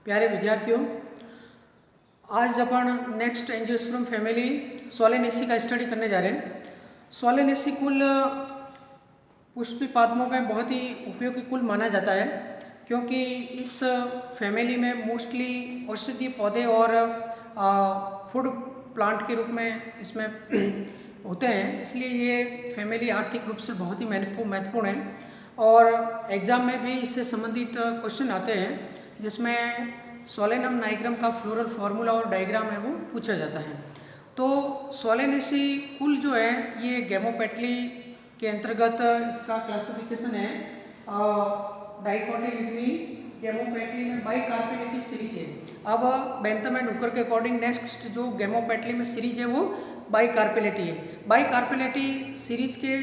प्यारे विद्यार्थियों, आज अपन नेक्स्ट एंजियोस्पर्म फैमिली सोलेनेसी का स्टडी करने जा रहे हैं। सोलेनेसी कुल पुष्पिपात्मों में बहुत ही उपयोगी कुल माना जाता है, क्योंकि इस फैमिली में मोस्टली औषधीय पौधे और फूड प्लांट के रूप में इसमें होते हैं। इसलिए ये फैमिली आर्थिक रूप से बहुत ही महत्वपूर्ण है और एग्ज़ाम में भी इससे संबंधित क्वेश्चन आते हैं, जिसमें सोलेनम नाइग्रम का फ्लोरल फार्मूला और डायग्राम है वो पूछा जाता है। तो सोलेनेसी कुल जो है ये गैमोपेटली के अंतर्गत इसका क्लासिफिकेशन है। डाइकोटिलिटी गैमोपेटली में बाइकार्पेलेटी सीरीज है। अब बेंथम एंड हुकर के अकॉर्डिंग नेक्स्ट जो गैमोपेटली में सीरीज है वो बाइकार्पेलेटी है। बाइकार्पेलेटी सीरीज के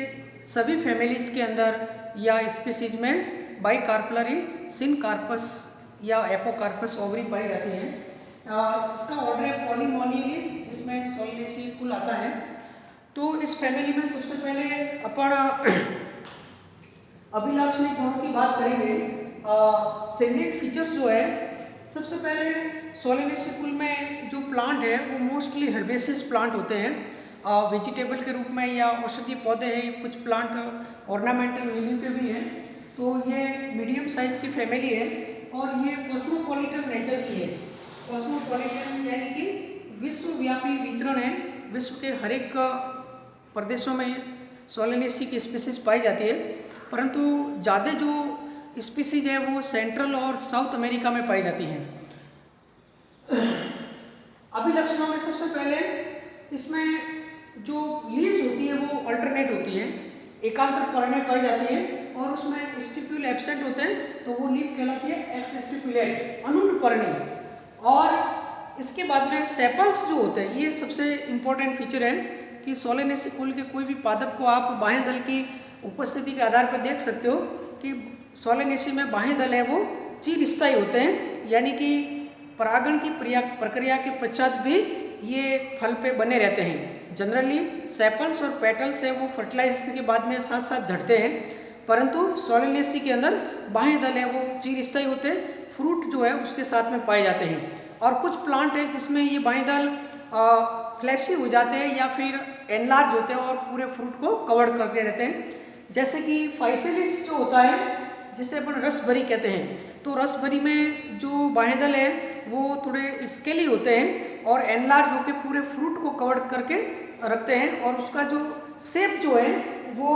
सभी फैमिलीज के अंदर या स्पीसीज में बाइकार्पलरी सिनकार्पस या एपोकार्पस ओवरी पाई जाती है। इसका ऑर्डर है पॉलीमोनियलिस, जिसमें सोलेनेसी कुल आता है। तो इस फैमिली में सबसे पहले अपन अभिलाक्षणिक गुणों की बात करेंगे। सेलिएंट फीचर्स जो है, सबसे पहले सोलेनेसी कुल में जो प्लांट है वो मोस्टली हर्बेसियस प्लांट होते हैं। वेजिटेबल के रूप में या औषधीय पौधे हैं, कुछ प्लांट ऑर्नामेंटल वैल्यू के भी हैं। तो ये मीडियम साइज की फैमिली है और ये कॉस्मोपॉलिटन नेचर की है। कॉस्मोपॉलिटन यानी कि विश्वव्यापी वितरण है। विश्व के हर एक प्रदेशों में सोलेनेसी की स्पीसीज पाई जाती है, परंतु ज़्यादा जो स्पीसीज है वो सेंट्रल और साउथ अमेरिका में पाई जाती हैं। अभिलक्षणों में सबसे पहले इसमें जो लीव्स होती है वो अल्टरनेट होती है, एकांतर पर्णें पाई जाती है और उसमें स्टिप्यूल एब्सेंट होते हैं, तो वो लीफ कहलाती है एक्स स्टिप्यूलेट, अनुंड पर्णी। और इसके बाद में सेपल्स जो होते हैं, ये सबसे इम्पोर्टेंट फीचर है कि सोलेनेसी कुल के कोई भी पादप को आप बाह्य दल की उपस्थिति के आधार पर देख सकते हो कि सोलेनेसी में बाह्य दल है वो चिरस्थायी होते हैं, यानी कि परागण की प्रक्रिया के पश्चात भी ये फल पे बने रहते हैं। जनरली सेपल्स और पेटल्स है वो फर्टिलाइजेशन के बाद में साथ साथ झड़ते हैं, परंतु सोलेनेसी के अंदर बाह्य दल है वो चिरस्थायी होते हैं, फ्रूट जो है उसके साथ में पाए जाते हैं। और कुछ प्लांट है जिसमें ये बाह्य दल फ्लैशी हो जाते हैं या फिर एनलार्ज होते हैं और पूरे फ्रूट को कवर करके रहते हैं, जैसे कि फाइसेलिस जो होता है, जिसे अपन रसभरी कहते हैं। तो रसभरी में जो बाह्य दल है वो थोड़े स्केली होते हैं और एनलार्ज होकर पूरे फ्रूट को कवर करके रखते हैं, और उसका जो शेप जो है वो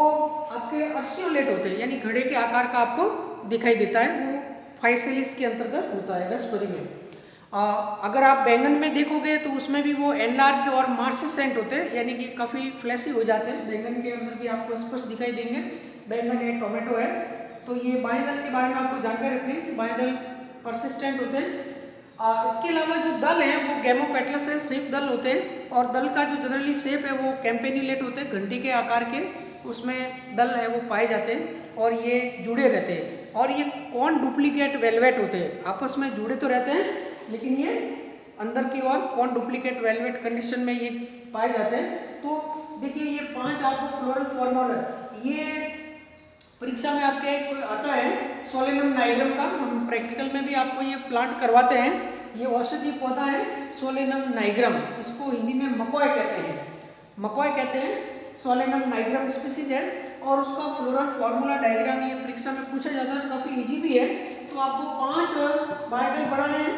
आपके अर्सियोलेट होते हैं, यानी घड़े के आकार का आपको दिखाई देता है। वो फाइसेलिस के अंतर्गत होता है रसभरी में। अगर आप बैंगन में देखोगे तो उसमें भी वो एनलार्ज और मार्सिसेंट होते हैं, यानी कि काफ़ी फ्लैशी हो जाते हैं। बैंगन के अंदर भी आपको स्पष्ट दिखाई देंगे, बैंगन है, टोमेटो है। तो ये बाह्य दल के बारे में आपको जानकारी रखनी है कि बाह्य दल परसिस्टेंट होते हैं। इसके अलावा जो दल है वो गैमोपेटलस है, शेप दल होते हैं, और दल का जो जनरली शेप है वो कैंपेनिलेट होते हैं, घंटी के आकार के उसमें दल है वो पाए जाते हैं और ये जुड़े रहते हैं। और ये कॉन डुप्लीकेट वेलवेट होते हैं, आपस में जुड़े तो रहते हैं लेकिन ये अंदर की ओर कॉन डुप्लीकेट वेलवेट कंडीशन में ये पाए जाते हैं। तो देखिए ये 5 आपको फ्लोरल फॉर्मूला, ये परीक्षा में आपके आता है सोलेनम नाइग्रम का, हम प्रैक्टिकल में भी आपको ये प्लांट करवाते हैं। ये औषधीय पौधा है सोलेनम नाइग्रम, इसको हिंदी में मकॉय कहते हैं, मकॉय कहते हैं। सोलेनम नाइग्रम स्पीसीज है और उसका फ्लोरल फार्मूला डायग्राम ये परीक्षा में पूछा जाता है, काफ़ी इजी भी है। तो आपको 5 बाह्य दल बनाने हैं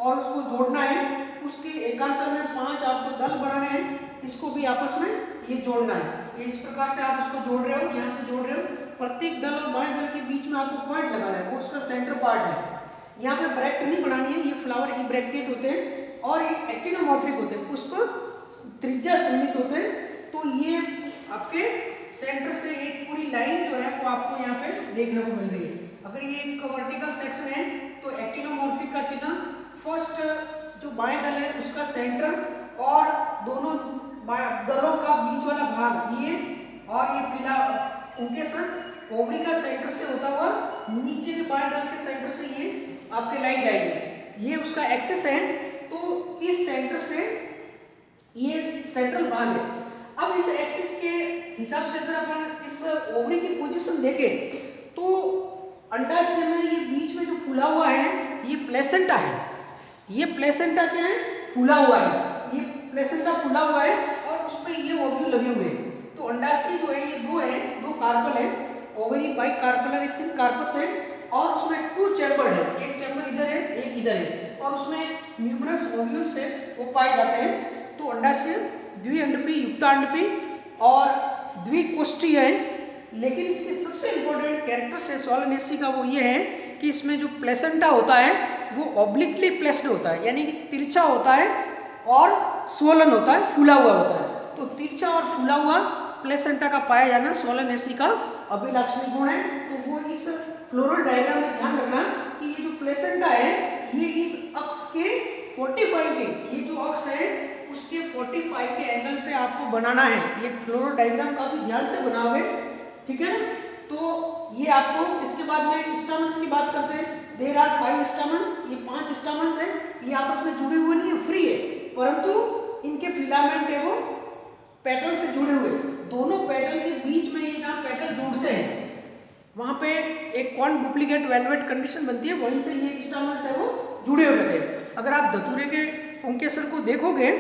और उसको जोड़ना है, उसके एकांतर में 5 आपको दल बनाने हैं, इसको भी आपस में ये जोड़ना है। ये इस प्रकार से आप इसको जोड़ रहे हो, यहाँ से जोड़ रहे हो, प्रत्येक दल और बाह्य दल के बीच में आपको पॉइंट लगाना है, वो उसका सेंटर पार्ट है। यहाँ पे ब्रैक्ट नहीं बनानी है, ये फ्लावर इब्रैक्टेड होते हैं और ये एक्टिनोमॉर्फिक होते हैं, पुष्प त्रिज्या सीमित होते हैं। तो ये आपके सेंटर से एक पूरी लाइन जो है वो आपको यहाँ पे देखने को मिल रही है। अगर ये एक वर्टिकल सेक्शन है तो एक्टिनोमॉर्फिक का चिन्ह फर्स्ट जो बाएं दल है उसका सेंटर और दोनों दलों का बीच वाला भाग ये, और ये पीला पुंकेसर ओवरी का सेंटर से होता हुआ नीचे के बाएं दल के सेंटर से ये आपके लाइन जाएगी, ये उसका एक्सेस है। तो इस सेंटर से ये सेंट्रल भाग है। अब इस एक्सिस के हिसाब से अगर अपन इस ओवरी की पोजीशन देखें तो अंडाशय में ये बीच में जो फूला हुआ है ये प्लेसेंटा है। ये प्लेसेंटा क्या है, फूला हुआ है, ये प्लेसेंटा फूला हुआ है और उसमें ये ओव्यूल लगे हुए हैं। तो अंडाशय जो है ये दो कार्पल है, ओवरी बाई कार्पलर सिन कार्पस है और उसमें 2 चैम्बर है, एक चैम्बर इधर है एक इधर है और उसमें न्यूमरस ओव्यूल्स है वो पाए जाते हैं। तो अंडाशय द्विअंडपी, युक्तांडपी और द्विकोष्ठीय है। लेकिन इसके सबसे इंपॉर्टेंट कैरेक्टर्स है सोलेनेसी का वो ये है कि इसमें जो प्लेसेंटा होता है वो ऑब्लिकली प्लेस्ड होता है, यानी कि तिरछा होता है और स्वोलन होता है, फूला हुआ होता है। तो तिरछा और फूला हुआ प्लेसेंटा का पाया जाना सोलेनेसी का अभिलक्षणी गुण है। तो वो इस फ्लोरल डायग्राम में ध्यान रखना कि ये जो प्लेसेंटा है ये इस अक्ष के 45 के, ये जो अक्ष है उसके 45 के एंगल पे आपको बनाना है। ये फ्लोरल डायग्राम काफी ध्यान से बनाओगे, ठीक है ना। तो ये आपको, इसके बाद में स्टामेंस की बात करते हैं। देयर आर 5 स्टामेंस, ये 5 स्टामेंस है, ये आपस में जुड़े हुए नहीं है, फ्री है, परंतु इनके फिलामेंट है वो पेटल से जुड़े हुए। दोनों पेटल के बीच में ये जहाँ पेटल जुड़ते हैं वहाँ पे एक कॉन डुप्लीकेट वेलवेट कंडीशन बनती है, वहीं से ये स्टामेंस है वो जुड़े हुए रहते हैं। अगर आप धतूरे के पुंकेसर को देखोगे,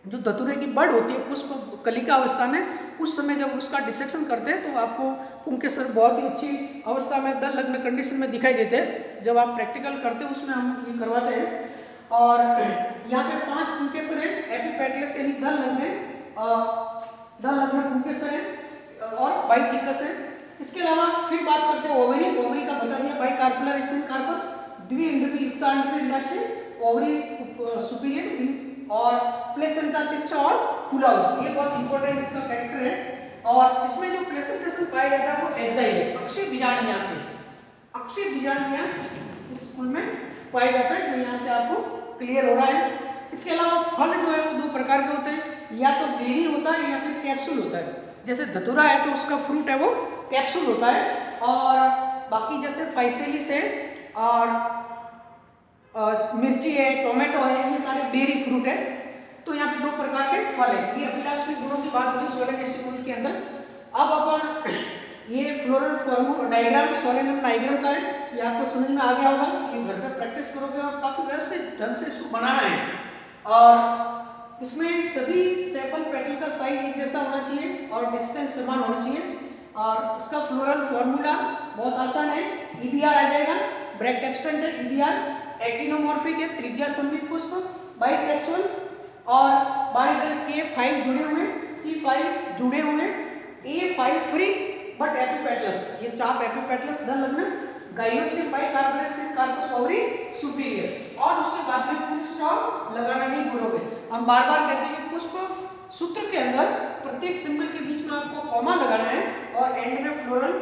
जो धतूरे की बड होती है पुष्प कलिका अवस्था में, उस समय जब उसका डिसेक्शन करते हैं तो आपको पुंकेसर बहुत ही अच्छी अवस्था में दल लग्न कंडीशन में दिखाई देते हैं। जब आप प्रैक्टिकल करते हो उसमें हम ये करवाते हैं। और यहाँ पे 5 पुंकेसर है, एपिपेटलस यानी दल लग्न पुंकेसर है और बाइथिकस है। इसके अलावा फिर बात करते हैं ओवरी। ओवरी का बता दिया, बाई कार्पुलर सिन कार्पस, द्विअंडपी युक्तांडपी अंडाशय, ओवरी सुपीरियर और प्लेसेंटा तिरछा और फूला हुआ, ये बहुत इंपॉर्टेंट इसका कैरेक्टर है। और इसमें जो प्रेजेंटेशन पाया जाता है वो एक्साइल है, अक्षीय बीजांडन्यास है। अक्षीय बीजांडन्यास इस स्कूल में पाया जाता है, जो यहाँ से आपको क्लियर हो रहा है। इसके अलावा फल जो है वो 2 प्रकार के होते हैं, या तो बेरी होता है या फिर कैप्सूल होता है। जैसे धतूरा है तो उसका फ्रूट है वो कैप्सूल होता है, और बाकी जैसे फाइसेलिस है और मिर्ची है, टोमेटो है, ये सारे बेरी फ्रूट है। तो यहाँ पे 2 प्रकार के फल है। ये अभिलक्षणी गुणों की बात हुई सोलेनेसी गुण के अंदर। अब अपन ये फ्लोरल डायग्राम सोलेनम डायग्राम का है, ये आपको समझ में आ गया होगा। ये घर पे प्रैक्टिस करोगे और काफी व्यवस्थित ढंग से इसको बनाना है। और इसमें सभी सेपल पेटल का साइज एक जैसा होना चाहिए और डिस्टेंस समान होना चाहिए। और इसका फ्लोरल फॉर्मूला बहुत आसान है, ईबीआर आ जाएगा, ब्रैकेट एब्सेंट है ईबीआर, एक्टिनोमॉर्फिक है, त्रिज्या सममित पुष्प, बाइसेक्सुअल और बाइदल K5 जुड़े हुए, C5 जुड़े हुए, A5 फ्री बट एपिपेटलस, ये चाप एपिपेटलस दल लगना, गाइनोसिल बाई कार्बोनेसिल कार्पस ओवरी सुपीरियर। और उसके बाद में फुल स्टॉप लगाना नहीं भूलोगे। हम बार बार कहते हैं कि पुष्प सूत्र के अंदर प्रत्येक सिंबल के बीच में आपको कॉमा लगाना है और एंड में फ्लोरल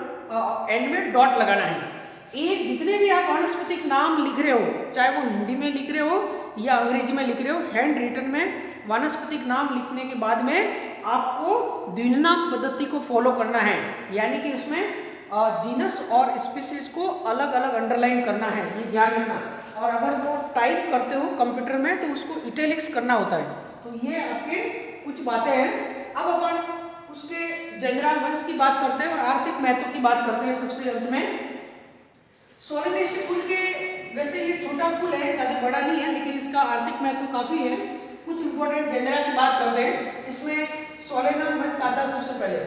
एंड में डॉट लगाना है। एक जितने भी आप वानस्पतिक नाम लिख रहे हो, चाहे वो हिंदी में लिख रहे हो या अंग्रेजी में लिख रहे हो, हैंड रिटन में वानस्पतिक नाम लिखने के बाद में आपको द्विनाम पद्धति को फॉलो करना है, यानी कि इसमें जीनस और स्पीसीज को अलग अलग अंडरलाइन करना है, ये ध्यान रखना। और अगर वो टाइप करते हो कंप्यूटर में तो उसको इटैलिक्स करना होता है। तो ये आपके कुछ बातें हैं। अब अपन उसके जनरल वंश की बात करते हैं और आर्थिक महत्व की बात करते हैं सबसे अंत में। सोलेनेसी कुल के वैसे ये छोटा कुल है, ज़्यादा बड़ा नहीं है, लेकिन इसका आर्थिक महत्व काफ़ी है। कुछ इंपॉर्टेंट जेनरा की बात करते हैं। इसमें सोलेनम वंश आता है सबसे पहले।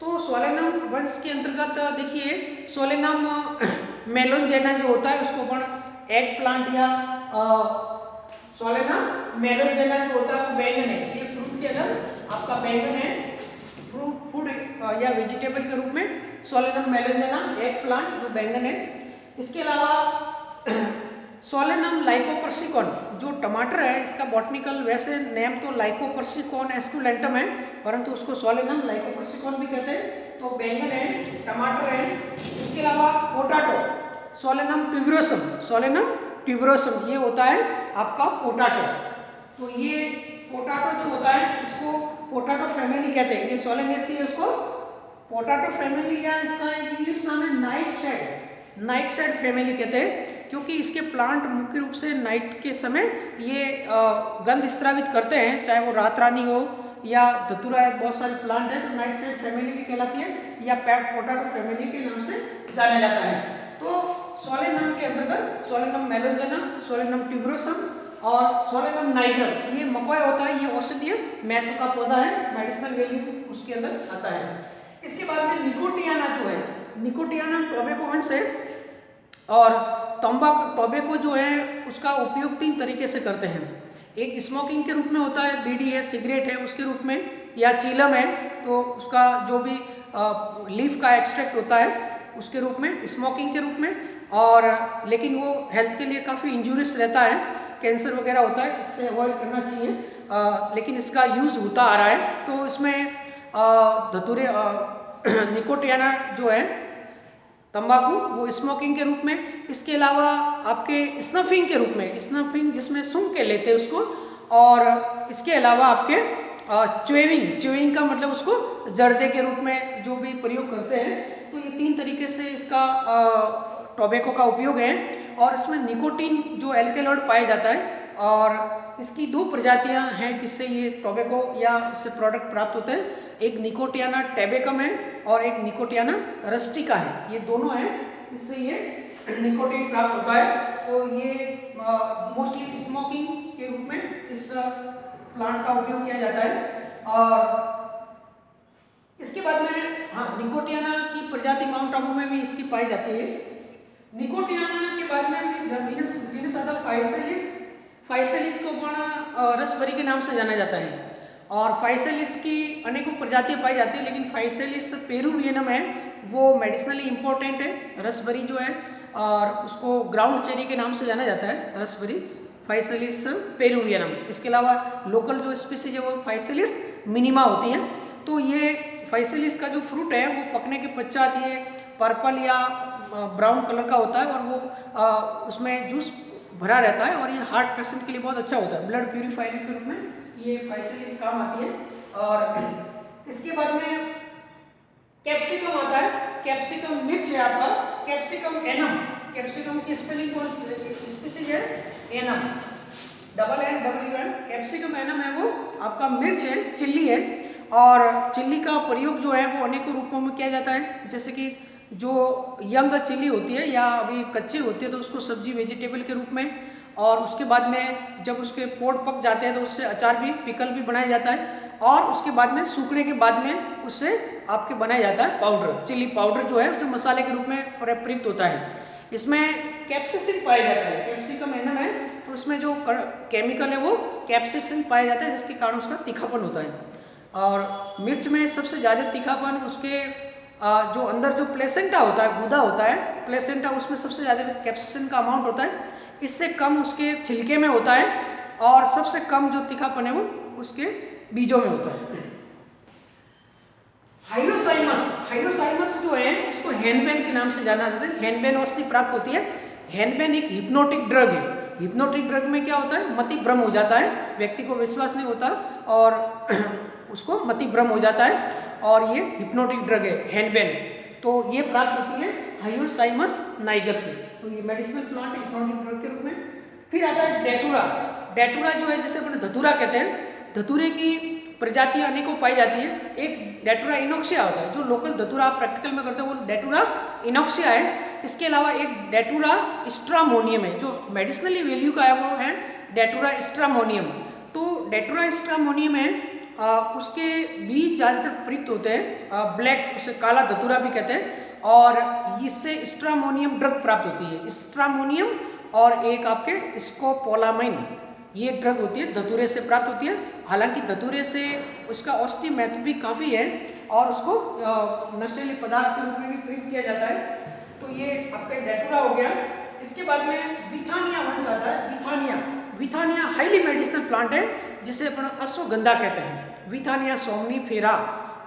तो सोलेनम वंश के अंतर्गत देखिए, सोलेनम मेलोनजेना जो होता है उसको अपन एग प्लांट या सोलेनम मेलोनजेना जो होता है वो बैंगन है, ये फ्रूट के अंदर आपका बैंगन है, फ्रूट फूड या वेजिटेबल के रूप में सोलेनम मेलोनजेना एग प्लांट जो बैंगन है। इसके अलावा सोलेनम लाइकोपर्सिकॉन जो टमाटर है, इसका बॉटनिकल वैसे नेम तो लाइकोपर्सिकॉन एस्कुलेंटम है, परंतु उसको सोलेनम लाइकोपर्सिकॉन भी कहते हैं। तो बैंगन है, टमाटर है। इसके अलावा potato, Solanum tuberosum, Solanum tuberosum ये होता है आपका पोटैटो। तो ये पोटैटो जो होता है इसको पोटैटो फैमिली कहते हैं। ये सोलेनेसी है, उसको पोटैटो फैमिली या इसका एक इंग्लिश नाम है नाइटशेड फैमिली कहते हैं, क्योंकि इसके प्लांट मुख्य रूप से नाइट के समय ये गंध स्रावित करते हैं, चाहे वो रात रानी हो या धतूरा, बहुत सारे प्लांट है तो नाइटशेड फैमिली भी कहलाती है या पोटैटो फैमिली के नाम से जाना जाता है। तो सोलेनम के अंतर्गत सोलेनम मेलोंजेना, सोलेनम ट्यूबरोसम और सोलेनम नाइग्रम, ये मकोय होता है, ये औषधीय महत्व का पौधा है, मेडिसिनल वैल्यू उसके अंदर आता है। इसके बाद में निकोटियाना जो है, निकोटियाना टोबैको वंश है और टोबैको जो है उसका उपयोग 3 तरीके से करते हैं। एक स्मोकिंग के रूप में होता है, बीड़ी है, सिगरेट है उसके रूप में, या चीलम है तो उसका जो भी लीफ का एक्सट्रैक्ट होता है उसके रूप में, स्मोकिंग के रूप में, और लेकिन वो हेल्थ के लिए काफ़ी इंजूरियस रहता है, कैंसर वगैरह होता है, इससे अवॉइड करना चाहिए। लेकिन इसका यूज़ होता आ रहा है, तो इसमें धतूरे निकोटियाना जो है तंबाकू वो स्मोकिंग के रूप में, इसके अलावा आपके स्नफिंग के रूप में, स्नफिंग जिसमें सूंघ के लेते हैं उसको, और इसके अलावा आपके च्युइंग का मतलब उसको जर्दे के रूप में जो भी प्रयोग करते हैं। तो ये 3 तरीके से इसका टोबैको का उपयोग है। और इसमें निकोटीन जो एल्केलॉइड पाया जाता है, और इसकी 2 प्रजातियां हैं जिससे ये टोबैको या इससे प्रोडक्ट प्राप्त होते हैं। एक निकोटियाना टैबेकम है और एक निकोटियाना रस्टिका है, ये दोनों हैं, इससे ये निकोटीन प्राप्त होता है। तो ये मोस्टली स्मोकिंग के रूप में इस प्लांट का उपयोग किया जाता है। और इसके बाद में निकोटियाना की प्रजाति माउंट आबू में भी इसकी पाई जाती है। निकोटियाना के बाद में जीनस आता है फाइसेलिस। फाइसेलिस को रसभरी के नाम से जाना जाता है, और फाइसेलिस की अनेकों प्रजातियां पाई जाती है, लेकिन फाइसेलिस पेरुवियनम है वो मेडिसिनली इंपॉर्टेंट है, रसभरी जो है, और उसको ग्राउंड चेरी के नाम से जाना जाता है, रसभरी फाइसेलिस पेरुवियनम। इसके अलावा लोकल जो स्पीसीज है वो फाइसेलिस मिनिमा होती है। तो ये फाइसेलिस का जो फ्रूट है वो पकने के पश्चात ये पर्पल या ब्राउन कलर का होता है, और वो उसमें जूस भरा रहता है, और ये हार्ट पेशेंट के लिए बहुत अच्छा होता है, ब्लड प्यूरिफायर के रूप में ये फाइसेलिस काम आती है। और इसके बाद में कैप्सिकम आता है। कैप्सिकम मिर्च है आपका, कैप्सिकम एनम, कैप्सिकम की स्पेलिंग कौन सी स्पीसीज है, एनम, NWM। कैप्सिकम एनम है वो आपका मिर्च है, चिल्ली है, और चिल्ली का प्रयोग जो है वो अनेकों रूपों में किया जाता है। जैसे कि जो यंग चिल्ली होती है या अभी कच्चे होते हैं तो उसको सब्जी वेजिटेबल के रूप में, और उसके बाद में जब उसके पोड़ पक जाते हैं तो उससे अचार भी, पिकल भी बनाया जाता है, और उसके बाद में सूखने के बाद में उससे आपके बनाया जाता है पाउडर, चिल्ली पाउडर जो है जो मसाले के रूप में प्रयुक्त होता है। इसमें कैप्सिसिन पाया जाता है, कैप्सिकम एनम है तो उसमें जो केमिकल है वो कैप्सिसिन पाया जाता है, जिसके कारण उसका तीखापन होता है। और मिर्च में सबसे ज़्यादा तीखापन उसके जो अंदर जो प्लेसेंटा होता है, गूदा होता है प्लेसेंटा, उसमें सबसे ज़्यादा कैप्सिसिन का अमाउंट होता है, इससे कम उसके छिलके में होता है, और सबसे कम जो तीखापन है वो उसके बीजों में होता है। हाइलोसाइमस, हाइलोसाइमस जो है इसको हेनबेन के नाम से जाना जाता है, हेनबेन औषधि प्राप्त होती है। हेनबेन एक हिप्नोटिक ड्रग है। हिप्नोटिक ड्रग में क्या होता है, मति भ्रम हो जाता है, व्यक्ति को विश्वास नहीं होता और उसको मति भ्रम हो जाता है, और ये हिप्नोटिक ड्रग है हेनबेन। तो ये प्राप्त होती है हाइलोसाइमस नाइगर से। तो ये मेडिसिनल प्लांट है हिप्नोटिक ड्रग के रूप में। फिर आता है डेटूरा। डेटूरा जो है जैसे अपने धतूरा कहते हैं, धतूरे की प्रजातियां अनेकों पाई जाती है। एक डेटूरा इनोक्सिया होता है, जो लोकल धतूरा आप प्रैक्टिकल में करते हो वो डेटूरा इनोक्सिया है। इसके अलावा एक डेटूरा स्ट्रामोनियम है, जो मेडिसिनली वैल्यू का है वो है डेटूरा स्ट्रामोनियम। तो डेटूरा स्ट्रामोनियम है, उसके बीज ज़्यादातर प्रयुक्त होते हैं, ब्लैक, उसे काला धतूरा भी कहते हैं, और इससे स्ट्रामोनियम ड्रग प्राप्त होती है। स्ट्रामोनियम और एक आपके स्कोपोलामाइन, ये ड्रग होती है धतूरे से प्राप्त होती है। हालांकि धतूरे से उसका औषधि महत्व भी काफ़ी है, और उसको नशीले पदार्थ के रूप में भी प्रयोग किया जाता है। तो ये आपका डेटूरा हो गया। इसके बाद में विथानिया वंश आता है। Withania, Withania highly medicinal plant है, जिसे अपन अश्वगंधा कहते हैं, विथानिया सोमनीफेरा,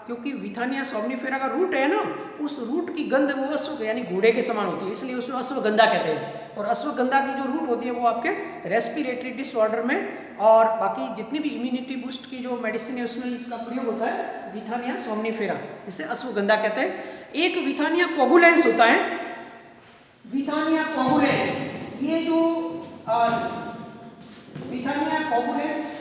क्योंकि विथानिया सोमनीफेरा का रूट है ना, उस रूट की गंध वो अश्व यानी घोड़े के समान होती है, इसलिए उसमें अश्वगंधा कहते हैं। और अश्वगंधा की जो रूट होती है वो आपके रेस्पिरेटरी डिसऑर्डर में और बाकी जितनी भी इम्यूनिटी बूस्ट की जो मेडिसिन है उसमें इसका प्रयोग होता है, विथानिया सोमनीफेरा, इसे अश्वगंधा कहते हैं। एक विथानिया कोगुलेंस होता है, विथानिया कोगुलेंस, ये जो विथानिया कोगुलेंस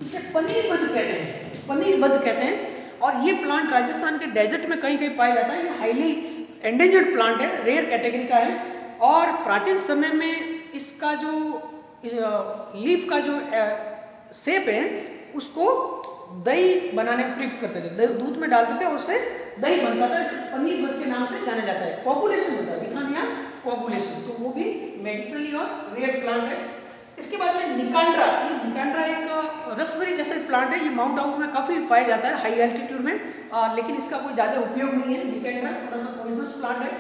इसे पनीर बद्ध कहते हैं, पनीर बद्ध कहते हैं। और ये प्लांट राजस्थान के डेजर्ट में कहीं कहीं पाया जाता है। ये हाईली एंडेंजर्ड प्लांट है, रेयर कैटेगरी का है। और प्राचीन समय में इसका जो लीफ का जो शेप है उसको दही बनाने में प्रयुक्त करते थे, दूध में डालते थे, उससे दही बनता था, इसे पनीर बद के नाम से जाना जाता है। कोगुलेशन होता है, विथानिया कोगुलेशन, तो वो भी मेडिसिनली और रेयर प्लांट है। इसके बाद में निकांड्रा, ये निकांड्रा एक रसबेरी जैसे प्लांट है, ये माउंट आबू में काफ़ी पाया जाता है हाई एल्टीट्यूड में, लेकिन इसका कोई ज़्यादा उपयोग नहीं है। निकांड्रा थोड़ा सा पॉइजनस प्लांट है।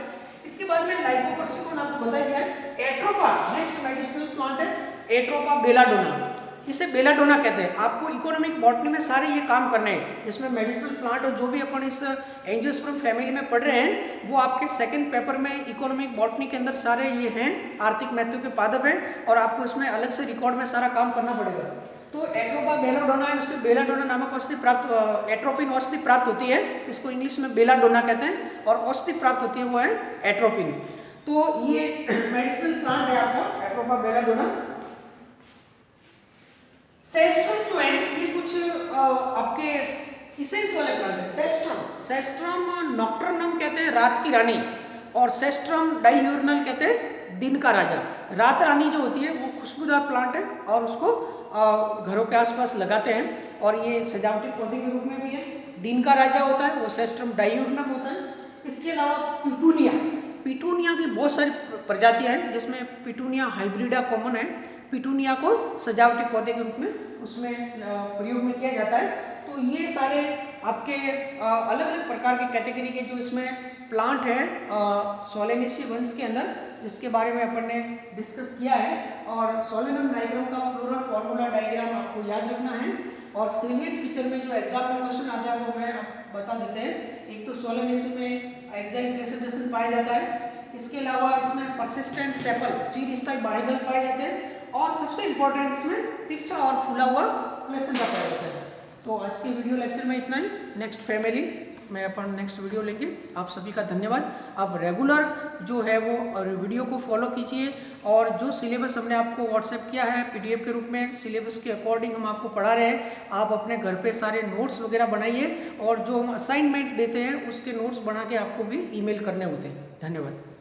इसके बाद में लाइकोपर्सिकॉन आपको बता दिया है। एट्रोपा नेक्स्ट मेडिसिनल प्लांट है, एट्रोपा बेलाडोना, इसे बेलाडोना कहते हैं। आपको इकोनॉमिक बॉटनी में सारे ये काम करने हैं, इसमें मेडिसिनल प्लांट और जो भी अपन इस एंजियोस्पर्म फैमिली में पढ़ रहे हैं वो आपके सेकंड पेपर में इकोनॉमिक बॉटनी के अंदर सारे ये हैं, आर्थिक महत्व के पादप हैं, और आपको इसमें अलग से रिकॉर्ड में सारा काम करना पड़ेगा। तो एट्रोपा बेलाडोना है, उससे बेलाडोना नामक औषधि प्राप्त, एट्रोपिन औषधि प्राप्त होती है, इसको इंग्लिश में बेलाडोना कहते हैं, और औषधि प्राप्त होती है वो है एट्रोपिन। तो ये मेडिसिनल प्लांट है आपका एट्रोपा बेलाडोना। सेस्ट्रम जो है ये कुछ आपके इसेंस वाले प्लांट है। सेस्ट्रम नॉक्टर्नम कहते हैं रात की रानी, और सेस्ट्रम डाइयूर्नल कहते हैं दिन का राजा। रात रानी जो होती है वो खुशबूदार प्लांट है, और उसको घरों के आसपास लगाते हैं, और ये सजावटी पौधे के रूप में भी है। दिन का राजा होता है वो सेस्ट्रम डाइयूर्नम होता है। इसके अलावा पिटूनिया, पिटूनिया की बहुत सारी प्रजातियां हैं, जिसमें पिटूनिया हाइब्रिडा कॉमन है। पिटूनिया को सजावटी पौधे के रूप में उसमें प्रयोग में किया जाता है। तो ये सारे आपके अलग अलग प्रकार के कैटेगरी के जो इसमें प्लांट है सोलेनेसी वंश के अंदर, जिसके बारे में अपन ने डिस्कस किया है। और सोलेनम डायग्राम का फ्लोरल फॉर्मूला डायग्राम आपको याद रखना है, और सेलिएंट फीचर में जो एग्जाम में क्वेश्चन आते हैं वो मैं बता देते हैं। एक तो सोलेनेसी में एक्साइल प्रेसिपिटेशन पाया जाता है, इसके अलावा इसमें परसिस्टेंट सेपल चीर स्थायी बाह्यदल पाए जाते हैं, और सबसे इंपॉर्टेंट इसमें तिरछा और फूला हुआ प्लेसेंटा पाया जाता है। तो आज के वीडियो लेक्चर में इतना ही। नेक्स्ट फैमिली में अपन नेक्स्ट वीडियो लेंगे। आप सभी का धन्यवाद। आप रेगुलर जो है वो वीडियो को फॉलो कीजिए, और जो सिलेबस हमने आपको व्हाट्सएप किया है पीडीएफ के रूप में, सिलेबस के अकॉर्डिंग हम आपको पढ़ा रहे हैं। आप अपने घर पे सारे नोट्स वगैरह बनाइए, और जो हम असाइनमेंट देते हैं उसके नोट्स बना के आपको भी ईमेल करने होते हैं। धन्यवाद।